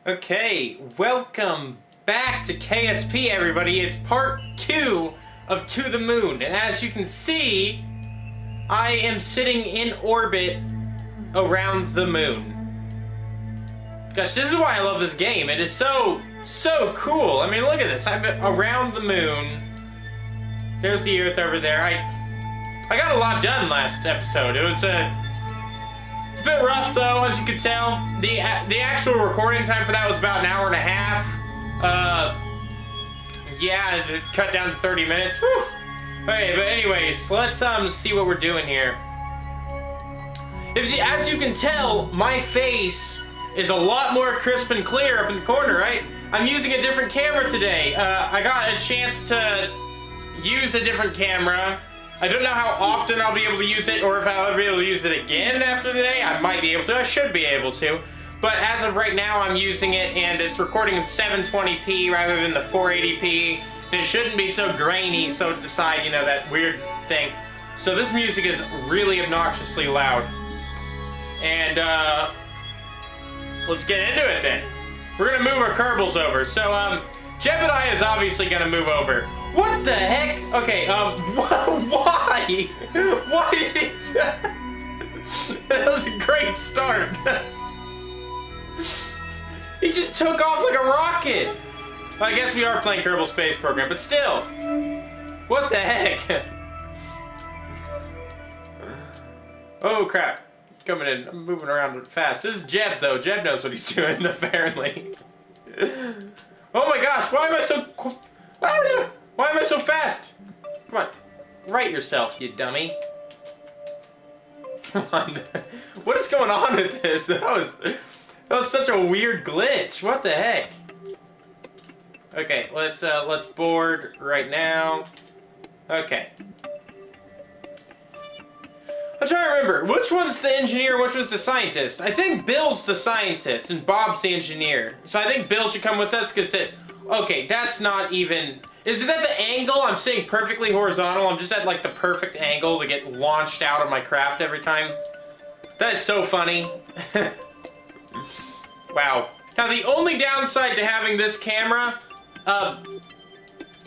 Okay, welcome back to KSP, everybody. It's part 2 of To the Moon, and as you can see, I am sitting in orbit around the moon. Gosh, this is why I love this game. It is so cool. I mean, look at this. I've been around the moon. There's the Earth over there. I got a lot done last episode. It was a bit rough, though, as you could tell. The actual recording time for that was about an hour and a half. Yeah, it cut down to 30 minutes. Whew. Okay, but anyways, let's see what we're doing here. As you can tell, my face is a lot more crisp and clear up in the corner, right? I'm using a different camera today. I got a chance to use a different camera. I don't know how often I'll be able to use it, or if I'll ever be able to use it again after today. I might be able to. I should be able to. But as of right now, I'm using it, and it's recording in 720p rather than the 480p. And it shouldn't be so grainy, so decide, you know, that weird thing. So this music is really obnoxiously loud. And, let's get into it then. We're gonna move our Kerbals over. So, Jebediah is obviously gonna move over. What the heck? Okay, why? Why did he That was a great start. He just took off like a rocket. Well, I guess we are playing Kerbal Space Program, but still. What the heck? Oh, crap. Coming in. I'm moving around fast. This is Jeb, though. Jeb knows what he's doing, apparently. Oh my gosh, why am I so... Why am I so fast? Come on. Right yourself, you dummy. Come on. What is going on with this? That was such a weird glitch. What the heck? Okay, let's board right now. Okay. I'm trying to remember, which one's the engineer and which one's the scientist? I think Bill's the scientist and Bob's the engineer. So I think Bill should come with us because okay, that's not even... Is it at the angle? I'm sitting perfectly horizontal. I'm just at like the perfect angle to get launched out of my craft every time. That is so funny. Wow. Now the only downside to having this camera,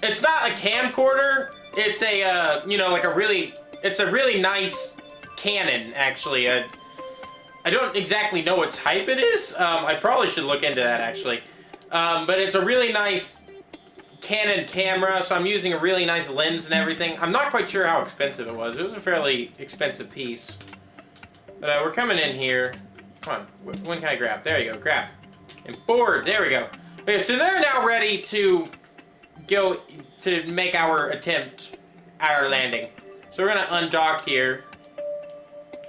it's not a camcorder. It's a, you know, like it's a really nice Canon, actually. I don't exactly know what type it is. I probably should look into that, actually. But it's a really nice Canon camera, so I'm using a really nice lens and everything. I'm not quite sure how expensive it was. It was a fairly expensive piece. But we're coming in here. Come on, when can I grab? There you go, grab. And board, there we go. Okay, so they're now ready to go to make our landing. So we're gonna undock here.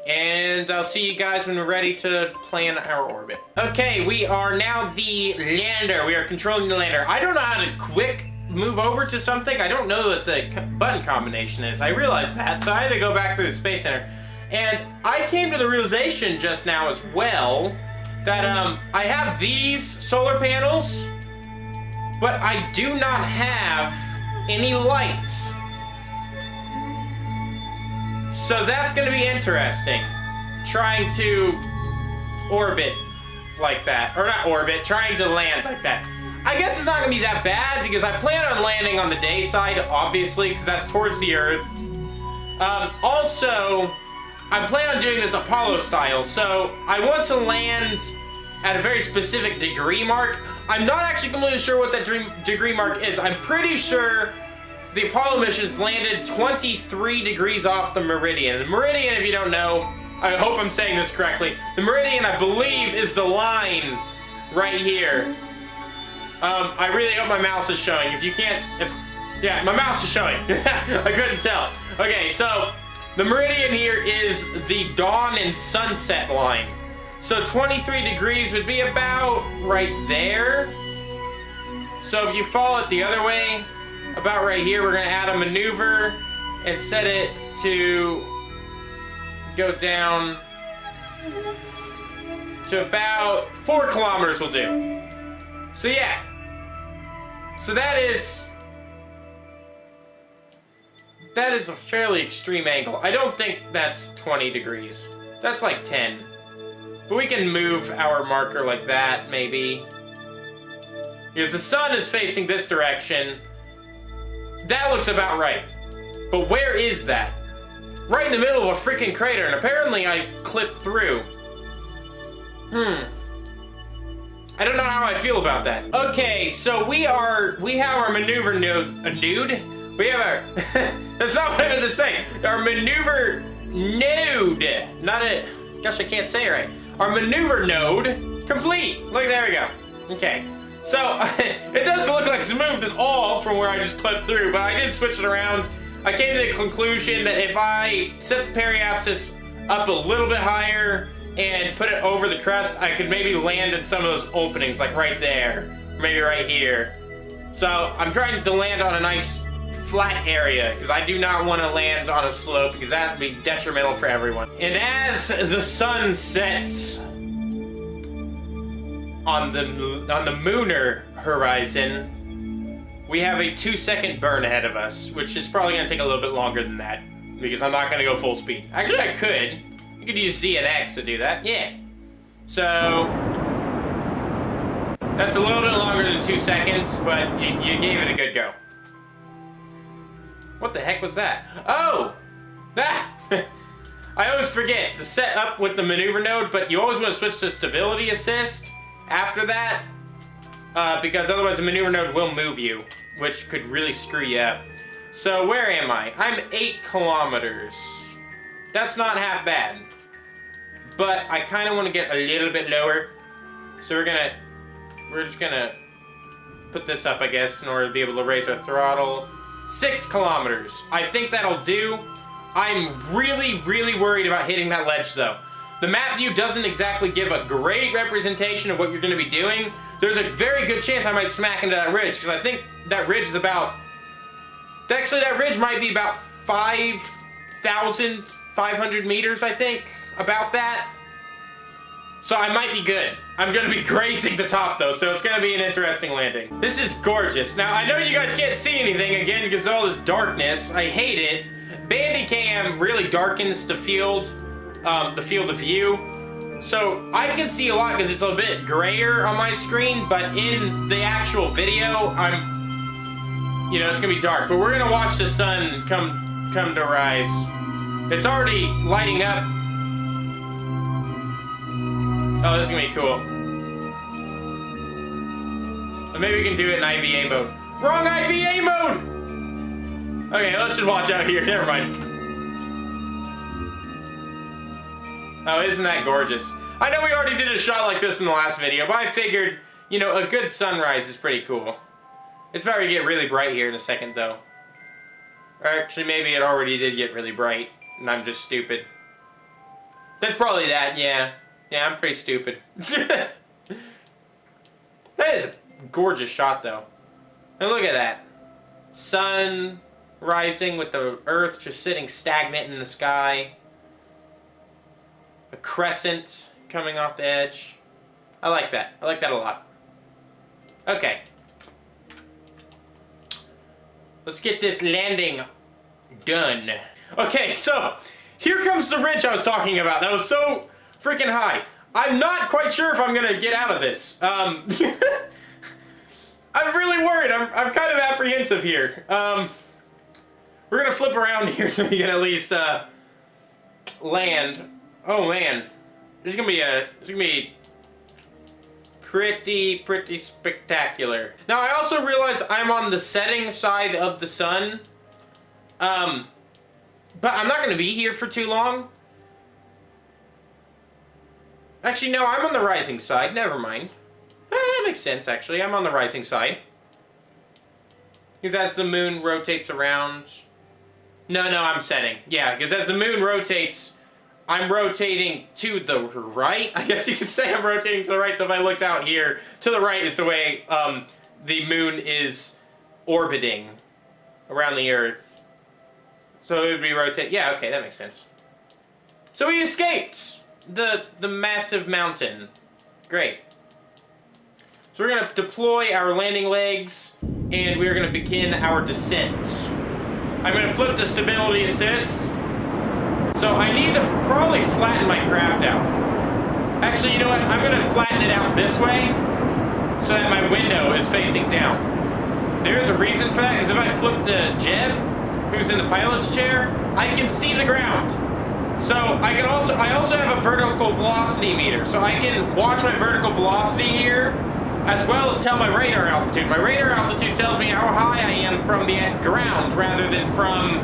And I'll see you guys when we're ready to plan our orbit. Okay, we are now the lander. We are controlling the lander. I don't know how to quick move over to something. I don't know what the button combination is. I realized that, so I had to go back to the Space Center. And I came to the realization just now as well that I have these solar panels, but I do not have any lights. So that's gonna be interesting. Trying to orbit like that. Or not orbit, trying to land like that. I guess it's not gonna be that bad because I plan on landing on the day side, obviously, because that's towards the Earth. Also, I plan on doing this Apollo style, so I want to land at a very specific degree mark. I'm not actually completely sure what that degree mark is. I'm pretty sure the Apollo missions landed 23 degrees off the meridian. The meridian, if you don't know, I hope I'm saying this correctly. The meridian, I believe, is the line right here. I really hope my mouse is showing. If you can't, yeah, my mouse is showing. I couldn't tell. Okay, so the meridian here is the dawn and sunset line. So 23 degrees would be about right there. So if you follow it the other way, about right here, we're gonna add a maneuver and set it to go down to about 4 kilometers will do. So yeah. So that is a fairly extreme angle. I don't think that's 20 degrees. That's like 10. But we can move our marker like that, maybe. Because the sun is facing this direction. That looks about right. But where is that? Right in the middle of a freaking crater, and apparently I clipped through. I don't know how I feel about that. Okay, so we have our maneuver node. We have our, that's not what I meant to say. Our maneuver node, gosh, I can't say it right. Our maneuver node complete. Look, there we go. Okay, so it doesn't look like it's moved at all from where I just clipped through, but I did switch it around. I came to the conclusion that if I set the periapsis up a little bit higher and put it over the crest, I could maybe land in some of those openings, like right there, maybe right here. So I'm trying to land on a nice flat area, because I do not want to land on a slope, because that would be detrimental for everyone. And as the sun sets on the Mooner horizon, we have a 2-second burn ahead of us, which is probably going to take a little bit longer than that, because I'm not going to go full speed. Actually, I could. You could use Z and X to do that, yeah. So that's a little bit longer than 2 seconds, but you gave it a good go. What the heck was that? Oh! That! I always forget to set up with the maneuver node, but you always want to switch to stability assist after that, because otherwise the maneuver node will move you, which could really screw you up. So where am I? I'm 8 kilometers. That's not half bad. But I kind of want to get a little bit lower. So we're just gonna put this up, I guess, in order to be able to raise our throttle. 6 kilometers. I think that'll do. I'm really, really worried about hitting that ledge, though. The map view doesn't exactly give a great representation of what you're going to be doing. There's a very good chance I might smack into that ridge, because I think that ridge is about... Actually, that ridge might be about 5,500 meters, I think. About that. So I might be good. I'm going to be grazing the top, though, so it's going to be an interesting landing. This is gorgeous. Now, I know you guys can't see anything, again, because of all this darkness. I hate it. Bandicam really darkens the field of view. So I can see a lot because it's a bit grayer on my screen, but in the actual video, it's going to be dark. But we're going to watch the sun come to rise. It's already lighting up. Oh, this is gonna be cool. But maybe we can do it in IVA mode. Wrong IVA mode! Okay, let's just watch out here. Never mind. Oh, isn't that gorgeous? I know we already did a shot like this in the last video, but I figured, a good sunrise is pretty cool. It's about to get really bright here in a second, though. Or actually, maybe it already did get really bright, and I'm just stupid. That's probably that, yeah. Yeah, I'm pretty stupid. That is a gorgeous shot, though. And look at that. Sun rising with the Earth just sitting stagnant in the sky. A crescent coming off the edge. I like that. I like that a lot. Okay. Let's get this landing done. Okay, so here comes the ridge I was talking about. That was so freaking high. I'm not quite sure if I'm gonna get out of this. I'm really worried. I'm kind of apprehensive here. We're gonna flip around here so we can at least land. Oh man, this is gonna be pretty spectacular. Now I also realize I'm on the setting side of the sun. But I'm not gonna be here for too long. Actually, no, I'm on the rising side. Never mind. That makes sense, actually. I'm on the rising side. Because as the moon rotates around... No, I'm setting. Yeah, because as the moon rotates, I'm rotating to the right. I guess you could say I'm rotating to the right. So if I looked out here, to the right is the way the moon is orbiting around the Earth. So it would be rotate. Yeah, okay, that makes sense. So we escaped the massive mountain. Great. So we're going to deploy our landing legs, and we're going to begin our descent. I'm going to flip the stability assist. So I need to probably flatten my craft out. Actually, you know what? I'm going to flatten it out this way. So so that my window is facing down. There's a reason for that, because if I flip to Jeb, who's in the pilot's chair, I can see the ground. So I also have a vertical velocity meter, so I can watch my vertical velocity here, as well as tell my radar altitude. My radar altitude tells me how high I am from the ground rather than from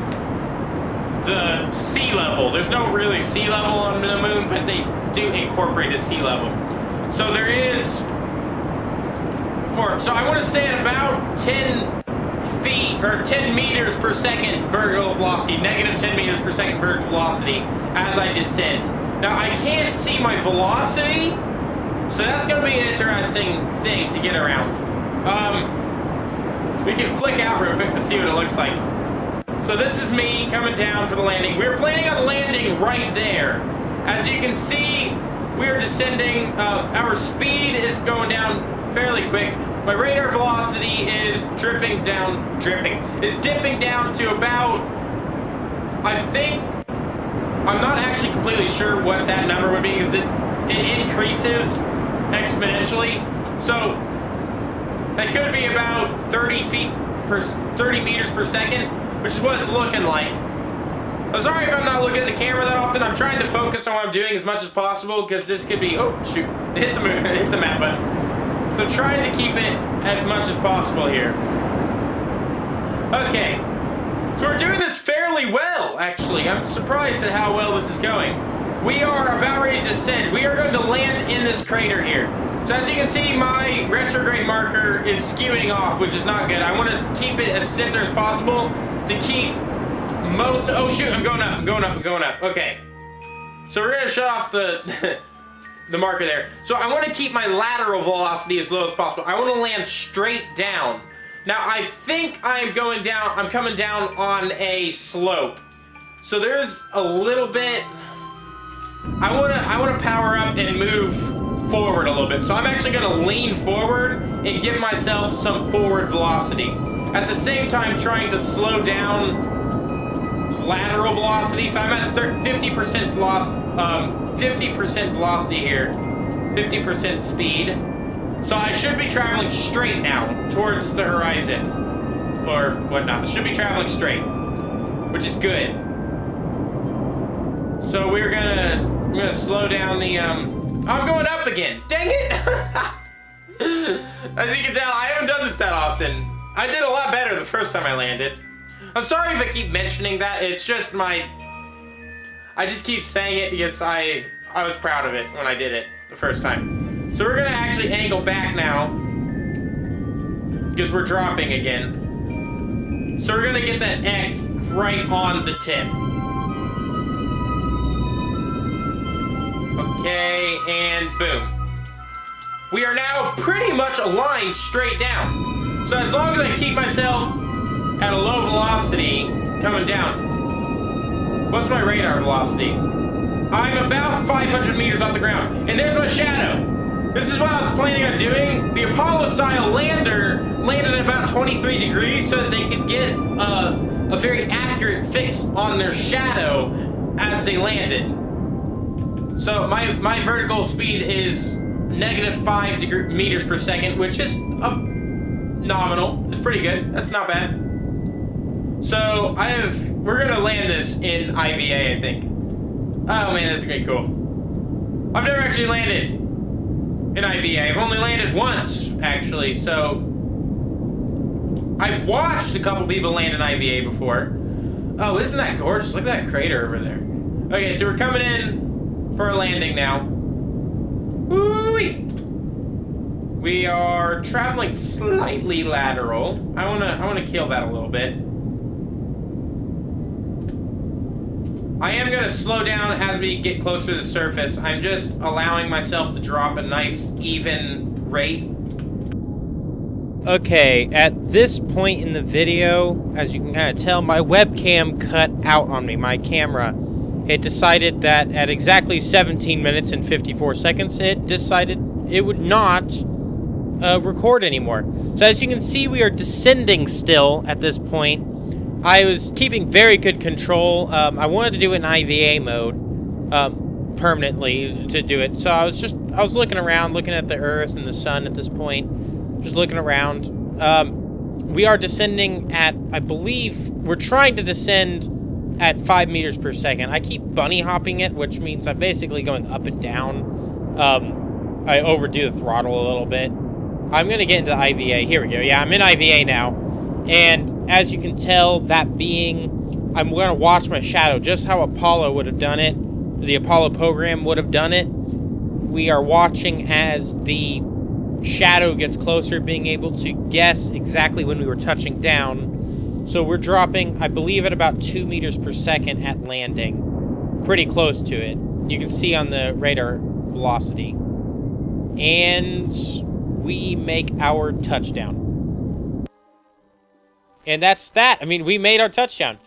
the sea level. There's no really sea level on the moon, but they do incorporate a sea level. So there is so I want to stay at about 10 feet or 10 meters per second vertical velocity, negative 10 meters per second vertical velocity as I descend. Now I can't see my velocity, so that's going to be an interesting thing to get around. We can flick out real quick to see what it looks like. So this is me coming down for the landing. We were planning on landing right there. As you can see, we are descending. Our speed is going down fairly quick. My radar velocity is dipping down to about, I think, I'm not actually completely sure what that number would be, because it increases exponentially. So that could be about 30 meters per second, which is what it's looking like. I'm sorry if I'm not looking at the camera that often. I'm trying to focus on what I'm doing as much as possible, because this could be, oh shoot, hit the map button. So trying to keep it as much as possible here. Okay, so we're doing this fairly well, actually. I'm surprised at how well this is going. We are about ready to descend. We are going to land in this crater here. So as you can see, my retrograde marker is skewing off, which is not good. I want to keep it as center as possible to keep most, oh shoot, I'm going up. Okay. So we're gonna shut off the the marker there. So I want to keep my lateral velocity as low as possible. I want to land straight down. Now I think I'm coming down on a slope. So there's a little bit, I want to power up and move forward a little bit. So I'm actually going to lean forward and give myself some forward velocity. At the same time trying to slow down lateral velocity. So I'm at 50% velocity here, 50% speed. So I should be traveling straight now towards the horizon or whatnot. Should be traveling straight, which is good. So I'm gonna slow down the I'm going up again. Dang it! As you can tell, I haven't done this that often. I did a lot better the first time I landed. I'm sorry if I keep mentioning that. It's just I just keep saying it because I was proud of it when I did it the first time. So we're gonna actually angle back now because we're dropping again. So we're gonna get that X right on the tip. Okay, and boom. We are now pretty much aligned straight down. So as long as I keep myself at a low velocity coming down. What's my radar velocity? I'm about 500 meters off the ground. And there's my shadow. This is what I was planning on doing. The Apollo-style lander landed at about 23 degrees so that they could get a very accurate fix on their shadow as they landed. So my vertical speed is -5 meters per second, which is nominal. It's pretty good. That's not bad. So we're gonna land this in IVA, I think. Oh man, this is gonna be cool. I've never actually landed in IVA. I've only landed once, actually, so I've watched a couple people land in IVA before. Oh, isn't that gorgeous? Look at that crater over there. Okay, so we're coming in for a landing now. Woo-wee! We are traveling slightly lateral. I wanna kill that a little bit. I am gonna slow down as we get closer to the surface. I'm just allowing myself to drop a nice, even rate. Okay, at this point in the video, as you can kind of tell, my webcam cut out on me, my camera. It decided that at exactly 17 minutes and 54 seconds, it decided it would not record anymore. So as you can see, we are descending still at this point. I was keeping very good control. I wanted to do it in IVA mode permanently to do it. So I was looking around, looking at the Earth and the sun at this point. just looking around. We are descending at, I believe, we're trying to descend at 5 meters per second. I keep bunny hopping it, which means I'm basically going up and down. I overdo the throttle a little bit. I'm going to get into IVA. Here we go. Yeah, I'm in IVA now. And as you can tell, that being, I'm going to watch my shadow, just how Apollo would have done it. The Apollo program would have done it. We are watching as the shadow gets closer, being able to guess exactly when we were touching down. So we're dropping, I believe, at about 2 meters per second at landing. Pretty close to it. You can see on the radar velocity. And we make our touchdown. And that's that. I mean, we made our touchdown.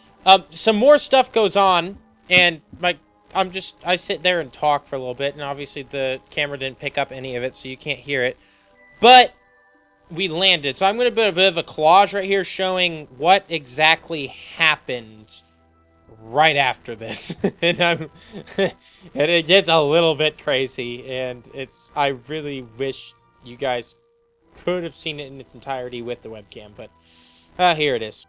Some more stuff goes on, and I sit there and talk for a little bit, and obviously the camera didn't pick up any of it, so you can't hear it. But we landed. So I'm going to put a bit of a collage right here showing what exactly happened right after this. And it gets a little bit crazy, and I really wish you guys could have seen it in its entirety with the webcam, but here it is.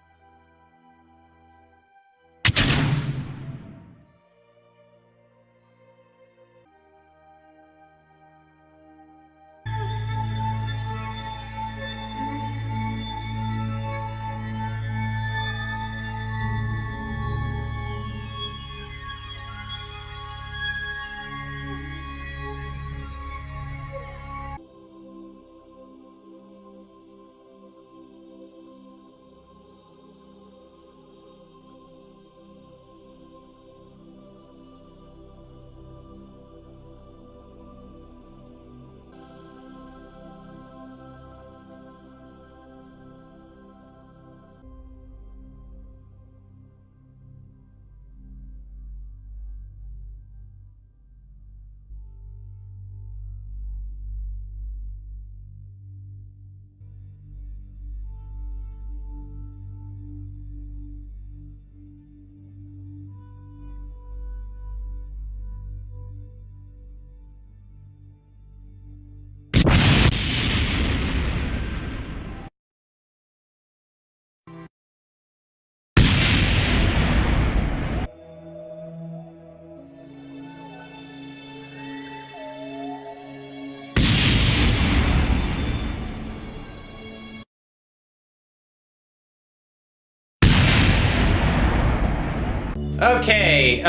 Okay,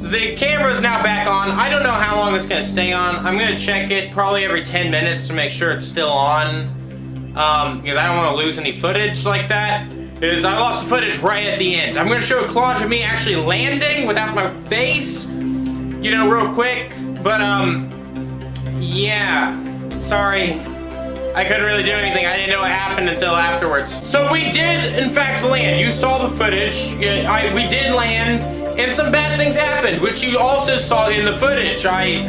the camera's now back on. I don't know how long it's gonna stay on. I'm gonna check it probably every 10 minutes to make sure it's still on. Because I don't want to lose any footage like that. Because I lost the footage right at the end. I'm gonna show a collage of me actually landing without my face, you know, real quick. But yeah, sorry. I couldn't really do anything. I didn't know what happened until afterwards. So we did, in fact, land. You saw the footage. We did land, and some bad things happened, which you also saw in the footage. I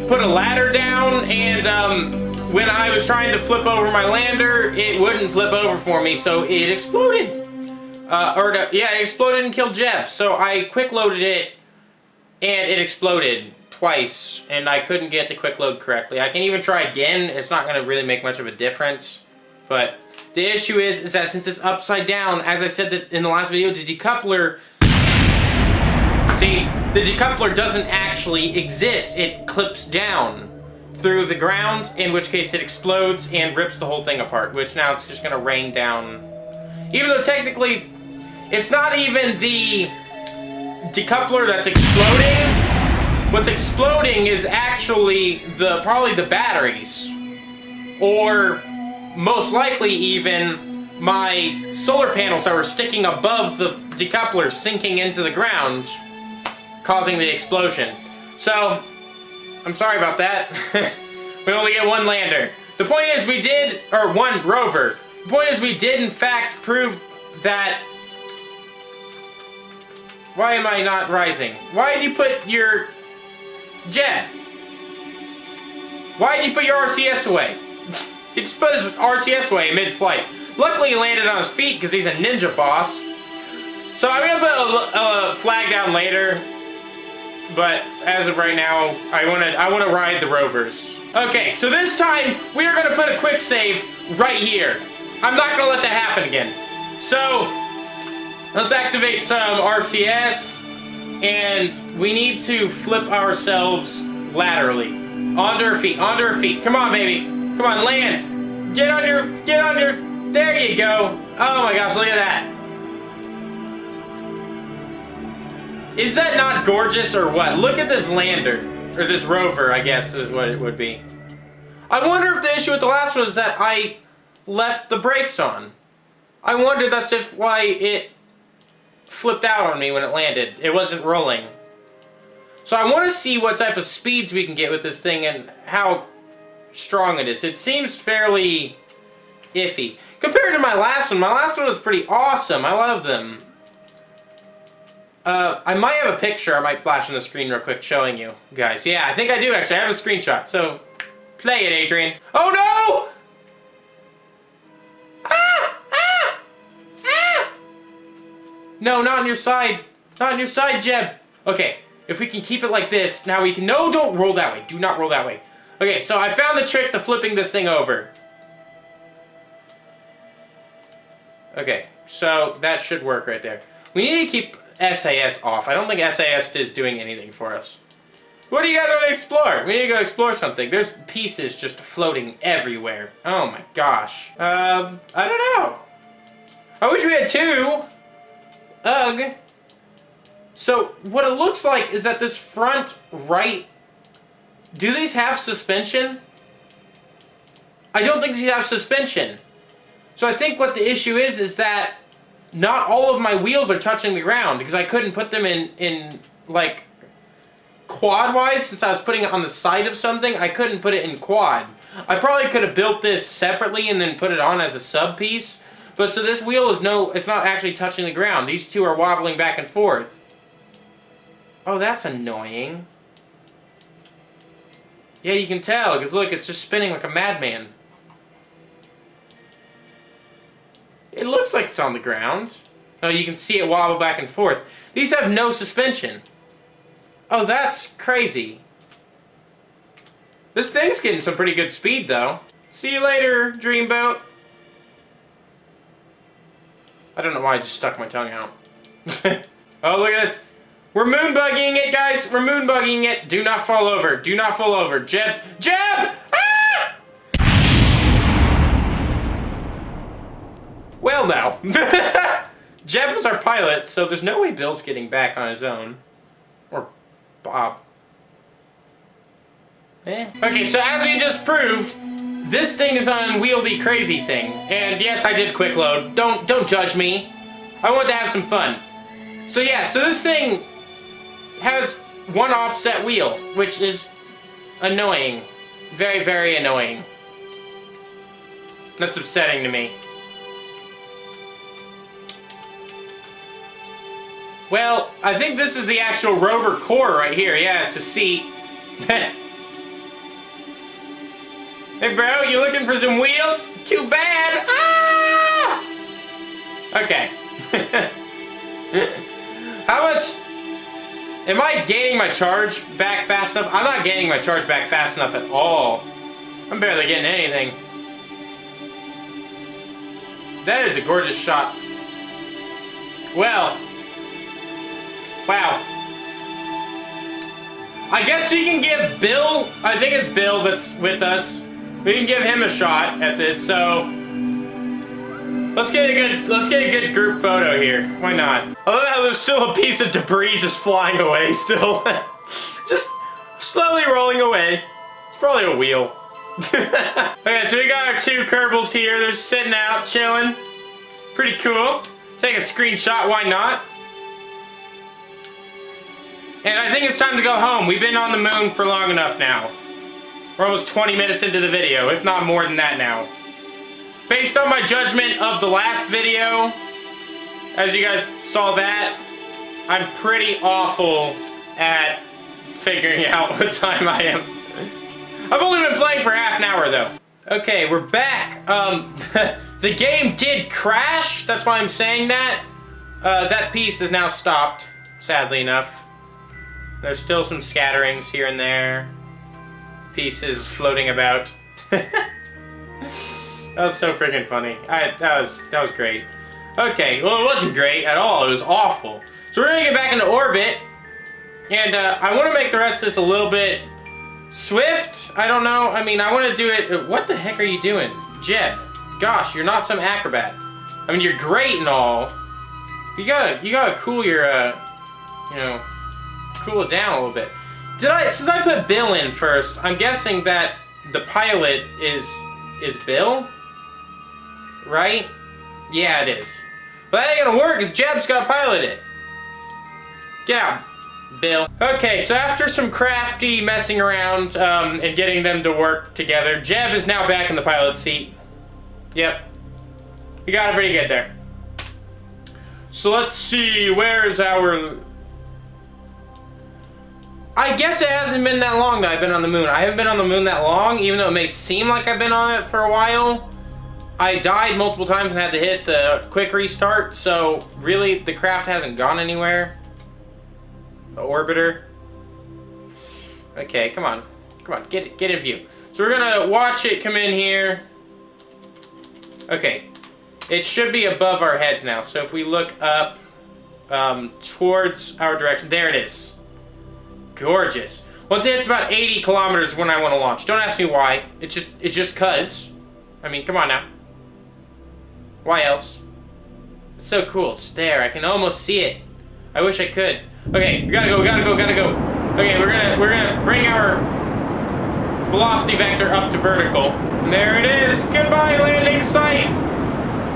put a ladder down, and when I was trying to flip over my lander, it wouldn't flip over for me, so it exploded. Yeah, it exploded and killed Jeb. So I quick loaded it, and it exploded twice, and I couldn't get the quick load correctly. I can even try again. It's not going to really make much of a difference. But the issue is that since it's upside down, as I said that in the last video, the decoupler... See, the decoupler doesn't actually exist. It clips down through the ground, in which case it explodes and rips the whole thing apart, which now it's just going to rain down. Even though technically, it's not even the decoupler that's exploding. What's exploding is actually probably the batteries, or most likely even my solar panels that were sticking above the decoupler sinking into the ground, causing the explosion. So, I'm sorry about that. We only get one lander. The point is we did, or one rover. The point is we did in fact prove that... Why am I not rising? Why did you put your... Jet, why did you put your RCS away? He just put his RCS away mid-flight. Luckily he landed on his feet because he's a ninja boss. So I'm gonna put a flag down later, but as of right now, I wanna ride the rovers. Okay, so this time, we are gonna put a quick save right here. I'm not gonna let that happen again. So, let's activate some RCS, and we need to flip ourselves laterally. Onto our feet, onto our feet. Come on, baby. Come on, land. Get on your, there you go. Oh my gosh, look at that. Is that not gorgeous or what? Look at this lander. Or this rover, I guess, is what it would be. I wonder if the issue with the last one is that I left the brakes on. I wonder that's why it flipped out on me when it landed. It wasn't rolling. So I want to see what type of speeds we can get with this thing and how strong it is. It seems fairly iffy. Compared to my last one was pretty awesome. I love them. I might have a picture I might flash on the screen real quick showing you guys. Yeah, I think I do actually. I have a screenshot, so play it, Adrien. Oh no! Ah! Ah! Ah! No, not on your side. Not on your side, Jeb. Okay, if we can keep it like this, now we can... No, don't roll that way. Do not roll that way. Okay, so I found the trick to flipping this thing over. Okay, so that should work right there. We need to keep SAS off. I don't think SAS is doing anything for us. What do you guys want to explore? We need to go explore something. There's pieces just floating everywhere. Oh my gosh. I don't know. I wish we had two. Ugh. So, what it looks like is that this front right... Do these have suspension? I don't think these have suspension. So I think what the issue is that not all of my wheels are touching the ground because I couldn't put them in like quad-wise since I was putting it on the side of something. I couldn't put it in quad. I probably could have built this separately and then put it on as a sub piece. But so this wheel is it's not actually touching the ground. These two are wobbling back and forth. Oh, that's annoying. Yeah, you can tell because look, it's just spinning like a madman. It looks like it's on the ground. Oh, you can see it wobble back and forth. These have no suspension. Oh, that's crazy. This thing's getting some pretty good speed, though. See you later, Dreamboat. I don't know why I just stuck my tongue out. Oh, look at this. We're moonbuggying it, guys. We're moonbuggying it. Do not fall over. Do not fall over. Jeb! Jeb! Well, now. Jeb was our pilot, so there's no way Bill's getting back on his own. Or Bob. Okay, so as we just proved, this thing is an unwieldy crazy thing. And yes, I did quick load. Don't judge me. I want to have some fun. So yeah, so this thing has one offset wheel, which is annoying. Very, very annoying. That's upsetting to me. Well, I think this is the actual rover core right here. Yeah, it's the seat. Hey, bro, you looking for some wheels? Too bad. Ah! Okay. How much... Am I gaining my charge back fast enough? I'm not gaining my charge back fast enough at all. I'm barely getting anything. That is a gorgeous shot. Well... Wow. I guess we can give Bill, I think it's Bill that's with us. We can give him a shot at this, so let's get a good group photo here. Why not? I love how there's still a piece of debris just flying away still. Just slowly rolling away. It's probably a wheel. Okay, so we got our two Kerbals here. They're just sitting out, chilling. Pretty cool. Take a screenshot, why not? And I think it's time to go home. We've been on the moon for long enough now. We're almost 20 minutes into the video, if not more than that now. Based on my judgment of the last video, as you guys saw that, I'm pretty awful at figuring out what time I am. I've only been playing for half an hour though. Okay, we're back. The game did crash, that's why I'm saying that. That piece is now stopped, sadly enough. There's still some scatterings here and there. pieces floating about. That was so freaking funny. That was great. Okay, well it wasn't great at all. It was awful. So we're gonna get back into orbit, and I want to make the rest of this a little bit swift. I don't know. I mean, I want to do it. What the heck are you doing, Jeb? Gosh, you're not some acrobat. I mean, you're great and all. You gotta cool your cool it down a little bit. Since I put Bill in first, I'm guessing that the pilot is Bill, right? Yeah, it is. But that ain't gonna work because Jeb's gotta pilot it. Get out, Bill. Okay, so after some crafty messing around and getting them to work together, Jeb is now back in the pilot seat. Yep. You got it pretty good there. So let's see, where's our... I guess it hasn't been that long that I've been on the moon. I haven't been on the moon that long, even though it may seem like I've been on it for a while. I died multiple times and had to hit the quick restart, so really the craft hasn't gone anywhere. The orbiter. Okay, come on. Come on, get in view. So we're gonna watch it come in here. Okay. It should be above our heads now, so if we look up towards our direction, there it is. Gorgeous. Once it hits about 80 kilometers when I want to launch. Don't ask me why. It's just cuz. I mean, come on now. Why else? It's so cool. It's there. I can almost see it. I wish I could. Okay, we gotta go. Okay, we're gonna bring our velocity vector up to vertical. And there it is. Goodbye, landing site.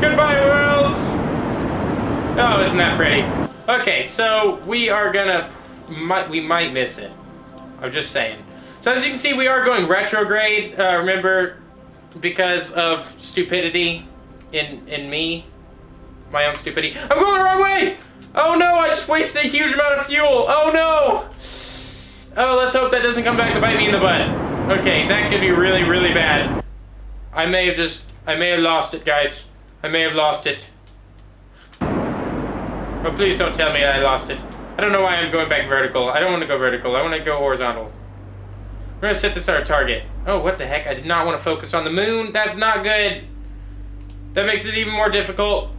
Goodbye, world. Oh, isn't that pretty? Okay, so we are gonna we might miss it. I'm just saying. So as you can see, we are going retrograde. Remember, because of stupidity in me, my own stupidity. I'm going the wrong way. Oh no! I just wasted a huge amount of fuel. Oh no! Oh, let's hope that doesn't come back to bite me in the butt. Okay, that could be really, really bad. I may have lost it, guys. I may have lost it. Oh, please don't tell me I lost it. I don't know why I'm going back vertical. I don't want to go vertical. I want to go horizontal. We're going to set this at our target. Oh, what the heck? I did not want to focus on the moon. That's not good. That makes it even more difficult.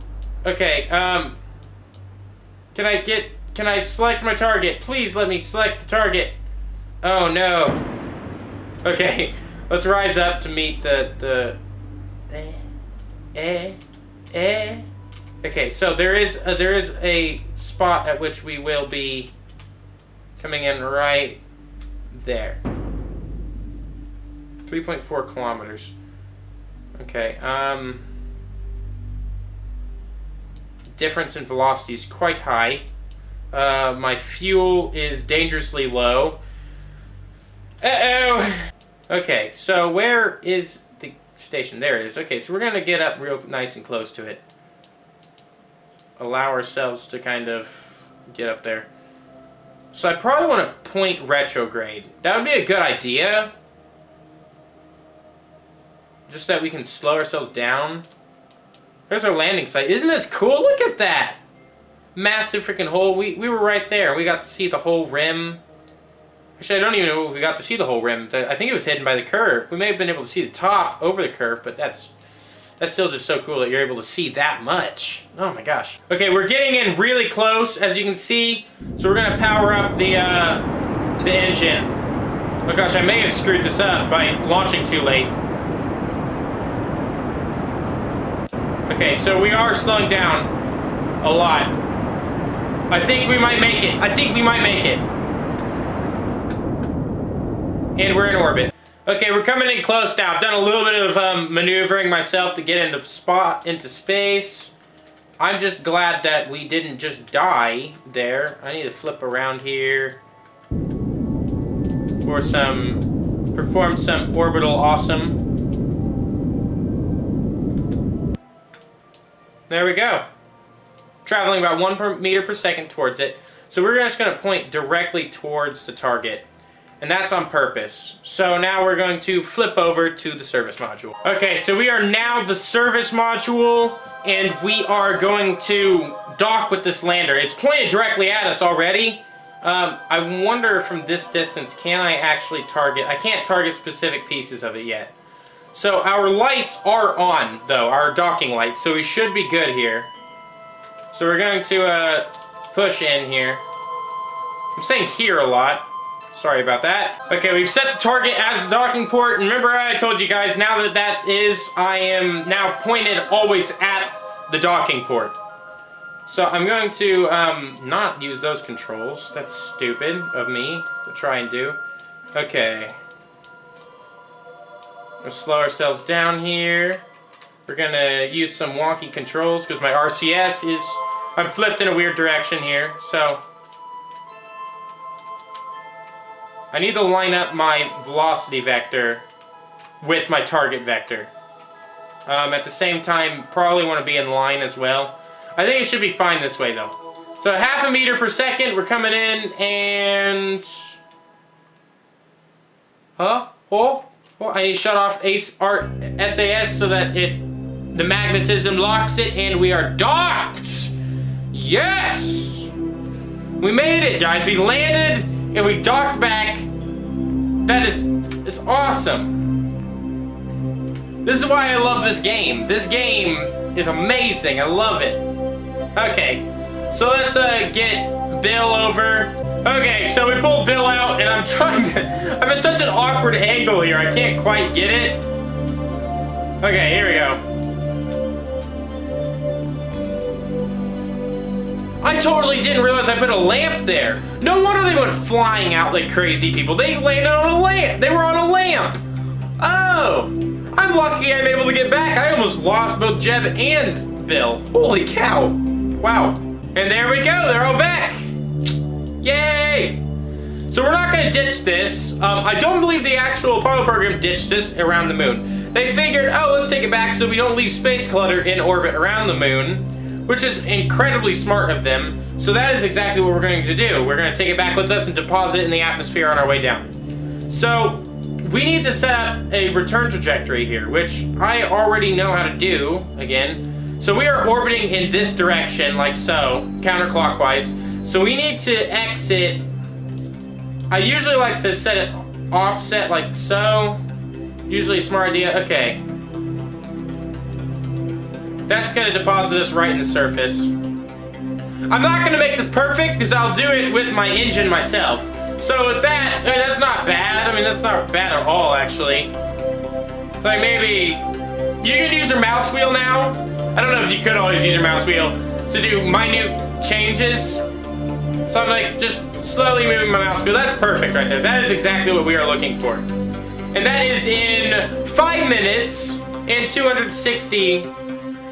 Okay, can I select my target? Please let me select the target. Oh, no. Okay, let's rise up to meet the Okay, so there is a spot at which we will be coming in right there. 3.4 kilometers. Okay, difference in velocity is quite high. My fuel is dangerously low. Uh-oh! Okay, so where is the station? There it is. Okay, so we're gonna get up real nice and close to it. Allow ourselves to kind of get up there. So I probably want to point retrograde. That would be a good idea. Just that we can slow ourselves down. There's our landing site. Isn't this cool? Look at that! Massive freaking hole. We were right there. We got to see the whole rim. Actually, I don't even know if we got to see the whole rim. I think it was hidden by the curve. We may have been able to see the top over the curve, but that's still just so cool that you're able to see that much. Oh my gosh. Okay, we're getting in really close, as you can see. So we're gonna power up the engine. Oh gosh, I may have screwed this up by launching too late. Okay, so we are slowing down a lot. I think we might make it. And we're in orbit. Okay, we're coming in close now. I've done a little bit of maneuvering myself to get into space. I'm just glad that we didn't just die there. I need to flip around here for perform some orbital awesome. There we go. Traveling about 1 meter per second towards it. So we're just going to point directly towards the target. And that's on purpose. So now we're going to flip over to the service module. Okay, so we are now the service module, and we are going to dock with this lander. It's pointed directly at us already, I wonder from this distance, can I actually target? I can't target specific pieces of it yet. So our lights are on, though, our docking lights, so we should be good here. So we're going to push in here. I'm saying here a lot. Sorry about that. Okay, we've set the target as the docking port. Remember I told you guys, now that that is, I am now pointed always at the docking port. So I'm going to not use those controls. That's stupid of me to try and do. Okay. Let's slow ourselves down here. We're gonna use some wonky controls because my RCS is, I'm flipped in a weird direction here, so. I need to line up my velocity vector with my target vector. At the same time, probably want to be in line as well. I think it should be fine this way, though. So 0.5 meter per second, we're coming in, and... I need to shut off SAS so that the magnetism locks it, and we are docked! Yes! We made it, guys. We landed, and we docked back. It's awesome. This is why I love this game. This game is amazing. I love it. Okay, so let's get Bill over. Okay, so we pulled Bill out, and I'm at such an awkward angle here. I can't quite get it. Okay, here we go. I totally didn't realize I put a lamp there. No wonder they went flying out like crazy people. They landed on a lamp. They were on a lamp. Oh, I'm lucky I'm able to get back. I almost lost both Jeb and Bill. Holy cow. Wow. And there we go. They're all back. Yay. So we're not going to ditch this. I don't believe the actual Apollo program ditched this around the moon. They figured, oh, let's take it back so we don't leave space clutter in orbit around the moon, which is incredibly smart of them. So that is exactly what we're going to do. We're going to take it back with us and deposit it in the atmosphere on our way down. So we need to set up a return trajectory here, which I already know how to do, again. So we are orbiting in this direction, like so, counterclockwise. So we need to exit. I usually like to set it offset like so. Usually a smart idea. Okay. That's gonna deposit us right in the surface. I'm not gonna make this perfect because I'll do it with my engine myself. So with that, I mean, that's not bad. I mean, that's not bad at all, actually. Like maybe, you can use your mouse wheel now. I don't know if you could always use your mouse wheel to do minute changes. So I'm like just slowly moving my mouse wheel. That's perfect right there. That is exactly what we are looking for. And that is in 5 minutes and 260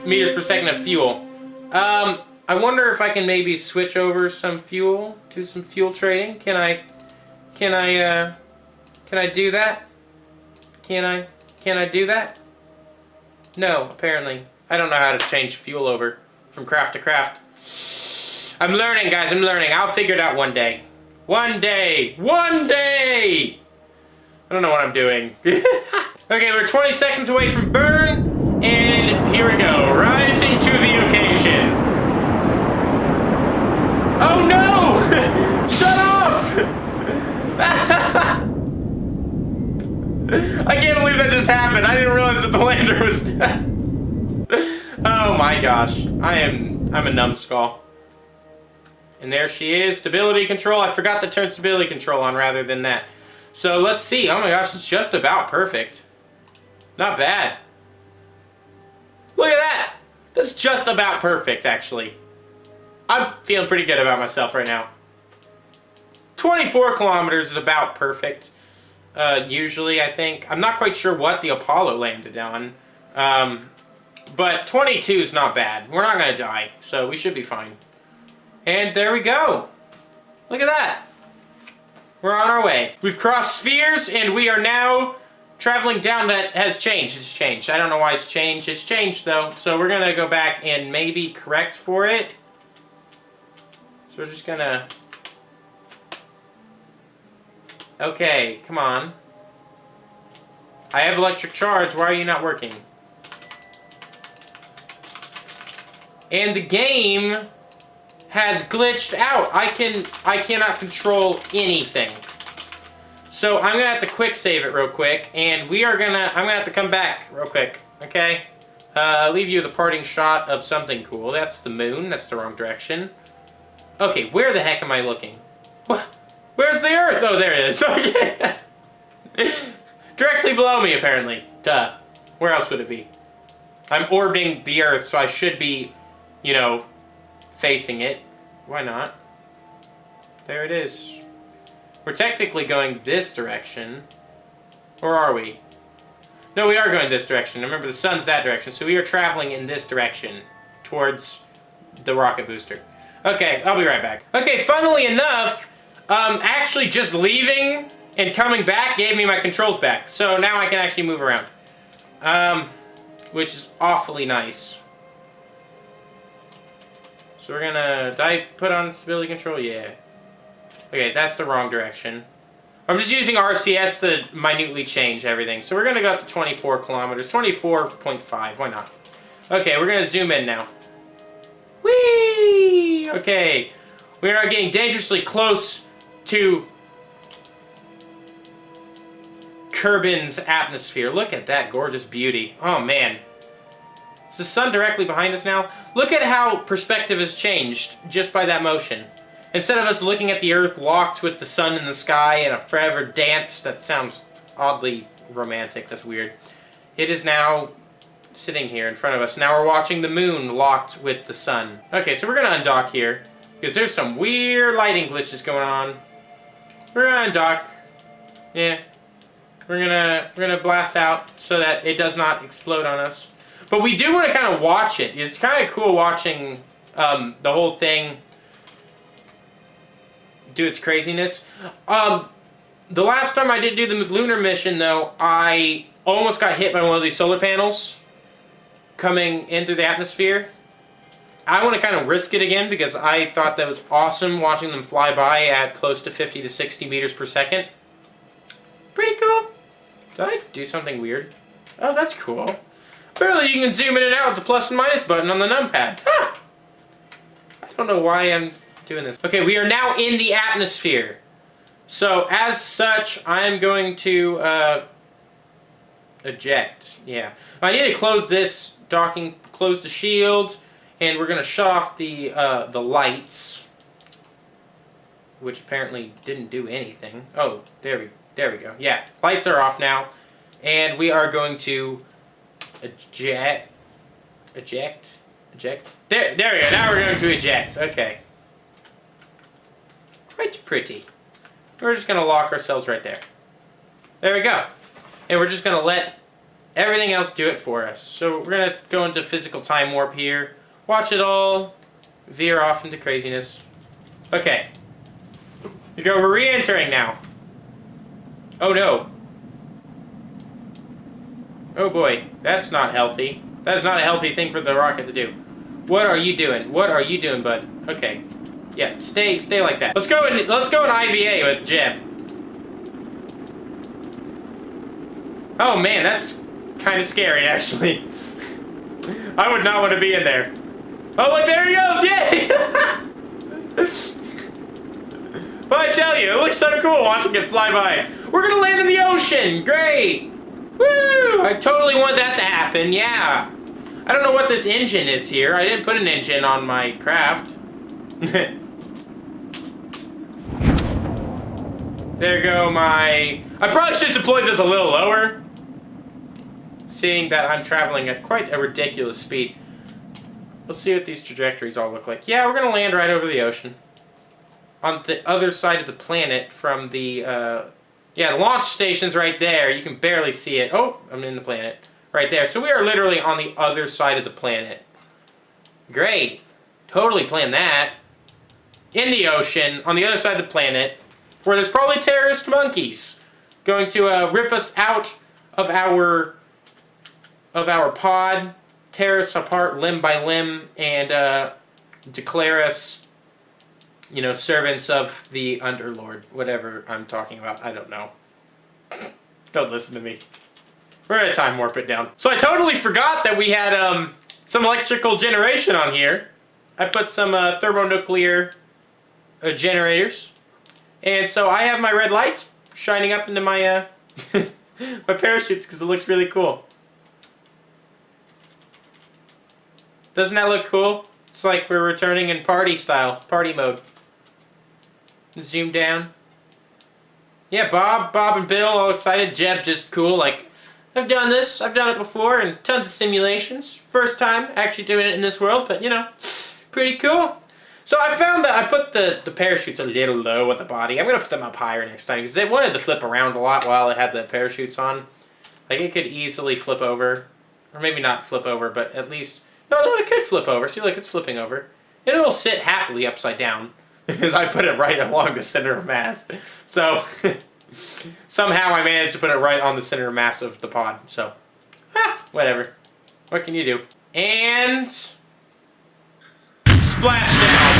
meters per second of fuel. I wonder if I can maybe switch over some fuel to some fuel trading. Can I do that? Can I do that? No, apparently. I don't know how to change fuel over from craft to craft. I'm learning, guys, I'm learning. I'll figure it out one day. One day! One day! I don't know what I'm doing. Okay, we're 20 seconds away from burn, and here we go. Rising to the occasion. Oh no! Shut off! I can't believe that just happened. I didn't realize that the lander was dead. Oh my gosh. I'm a numbskull. And there she is. Stability control. I forgot to turn stability control on rather than that. So let's see. Oh my gosh, it's just about perfect. Not bad. Look at that. That's just about perfect, actually. I'm feeling pretty good about myself right now. 24 kilometers is about perfect. Usually, I think. I'm not quite sure what the Apollo landed on. But 22 is not bad. We're not going to die, so we should be fine. And there we go. Look at that. We're on our way. We've crossed spheres, and we are now traveling down. That has changed. It's changed. I don't know why it's changed. It's changed, though. So we're going to go back and maybe correct for it. So we're just going to... Okay, come on. I have electric charge. Why are you not working? And the game has glitched out. I cannot control anything. So I'm gonna have to quick save it real quick, and I'm gonna have to come back real quick, okay? Leave you with a parting shot of something cool. That's the moon. That's the wrong direction. Okay, where the heck am I looking? Where's the Earth? Oh, there it is. Okay. Directly below me, apparently. Duh. Where else would it be? I'm orbiting the Earth, so I should be, you know, facing it. Why not? There it is. We're technically going this direction. Or are we? No, we are going this direction. Remember, the sun's that direction, so we are traveling in this direction towards the rocket booster. Okay, I'll be right back. Okay, funnily enough, actually just leaving and coming back gave me my controls back. So now I can actually move around. Which is awfully nice. So we're gonna... Did I put on stability control? Yeah. Okay, that's the wrong direction. I'm just using RCS to minutely change everything. So we're gonna go up to 24 kilometers. 24.5, why not? Okay, we're gonna zoom in now. Whee! Okay. We are getting dangerously close to Kerbin's atmosphere. Look at that gorgeous beauty. Oh, man. Is the sun directly behind us now? Look at how perspective has changed just by that motion. Instead of us looking at the Earth locked with the sun in the sky in a forever dance, that sounds oddly romantic, that's weird. It is now sitting here in front of us. Now we're watching the moon locked with the sun. Okay, so we're gonna undock here, because there's some weird lighting glitches going on. We're gonna undock. Yeah. We're gonna blast out so that it does not explode on us. But we do want to kind of watch it. It's kind of cool watching the whole thing do its craziness. The last time I did do the lunar mission, though, I almost got hit by one of these solar panels coming into the atmosphere. I want to kind of risk it again because I thought that was awesome watching them fly by at close to 50 to 60 meters per second. Pretty cool. Did I do something weird? Oh, that's cool. Apparently you can zoom in and out with the plus and minus button on the numpad. Huh. I don't know why I'm doing this. Okay, we are now in the atmosphere. So, as such, I am going to eject. Yeah. I need to close this docking, close the shield, and we're going to shut off the lights, which apparently didn't do anything. Oh, there we go. Yeah, lights are off now, and we are going to eject. There we go. Now we're going to eject. Okay. Quite pretty. We're just going to lock ourselves right there. There we go. And we're just going to let everything else do it for us. So we're going to go into physical time warp here. Watch it all veer off into craziness. Okay. Here we go. We're re-entering now. Oh no. Oh boy. That's not healthy. That is not a healthy thing for the rocket to do. What are you doing? What are you doing, bud? Okay. Yeah, stay like that. Let's go in IVA with Jeb. Oh man, that's kind of scary actually. I would not want to be in there. Oh look, there he goes! Yay! Well, I tell you, it looks so cool watching it fly by. We're gonna land in the ocean. Great! Woo! I totally want that to happen. Yeah. I don't know what this engine is here. I didn't put an engine on my craft. There go my... I probably should have deployed this a little lower, seeing that I'm traveling at quite a ridiculous speed. Let's see what these trajectories all look like. Yeah, we're going to land right over the ocean. On the other side of the planet from the... yeah, the launch station's right there. You can barely see it. Oh, I'm in the planet. Right there. So we are literally on the other side of the planet. Great. Totally planned that. In the ocean, on the other side of the planet, where there's probably terrorist monkeys going to rip us out of our pod, tear us apart limb by limb, and declare us, you know, servants of the Underlord. Whatever I'm talking about, I don't know. Don't listen to me. We're gonna time warp it down. So I totally forgot that we had some electrical generation on here. I put some thermonuclear generators. And so I have my red lights shining up into my my parachutes because it looks really cool. Doesn't that look cool? It's like we're returning in party style, party mode. Zoom down. Yeah, Bob and Bill all excited. Jeb just cool, like, I've done this, I've done it before, and tons of simulations. First time actually doing it in this world, but you know, pretty cool. So I found that I put the parachutes a little low at the body. I'm going to put them up higher next time, because they wanted to flip around a lot while I had the parachutes on. Like, it could easily flip over. Or maybe not flip over, but at least... No, it could flip over. See, look, it's flipping over. And it'll sit happily upside down, because I put it right along the center of mass. So, somehow I managed to put it right on the center of mass of the pod. So, whatever. What can you do? And... splashdown!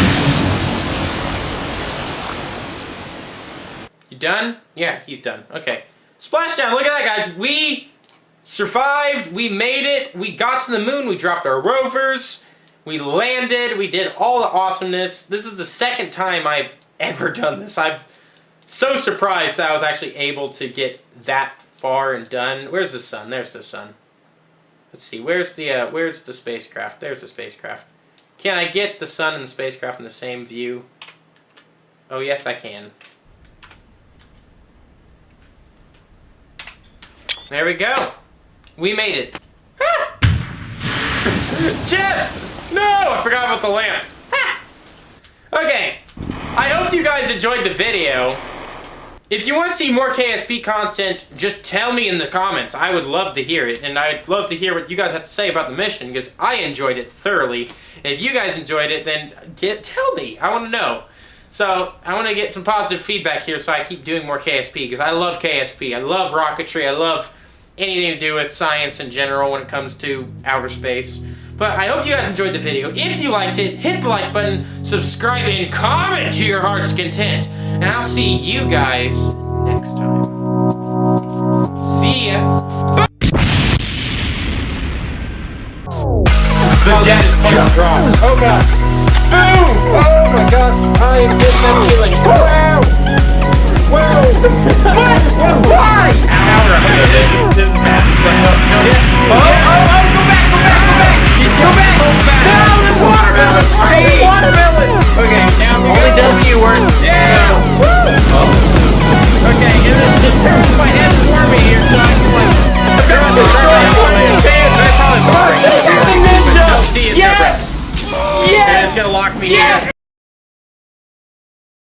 You done? Yeah, he's done. Okay. Splashdown, look at that, guys. We survived, we made it, we got to the moon, we dropped our rovers, we landed, we did all the awesomeness. This is the second time I've ever done this. I'm so surprised that I was actually able to get that far and done. Where's the sun? There's the sun. Let's see, where's the spacecraft? There's the spacecraft. Can I get the sun and the spacecraft in the same view? Oh, yes, I can. There we go. We made it. Chip! No! I forgot about the lamp. Okay. I hope you guys enjoyed the video. If you want to see more KSP content, just tell me in the comments. I would love to hear it. And I'd love to hear what you guys have to say about the mission, because I enjoyed it thoroughly. And if you guys enjoyed it, then tell me. I want to know. So, I want to get some positive feedback here so I keep doing more KSP, because I love KSP. I love rocketry. I love anything to do with science in general when it comes to outer space. But I hope you guys enjoyed the video. If you liked it, hit the like button, subscribe, and comment to your heart's content. And I'll see you guys next time. See ya. Bye. The dead drop. Oh god. Boom! Oh my gosh, I am getting that feeling. Wow! Wow! What?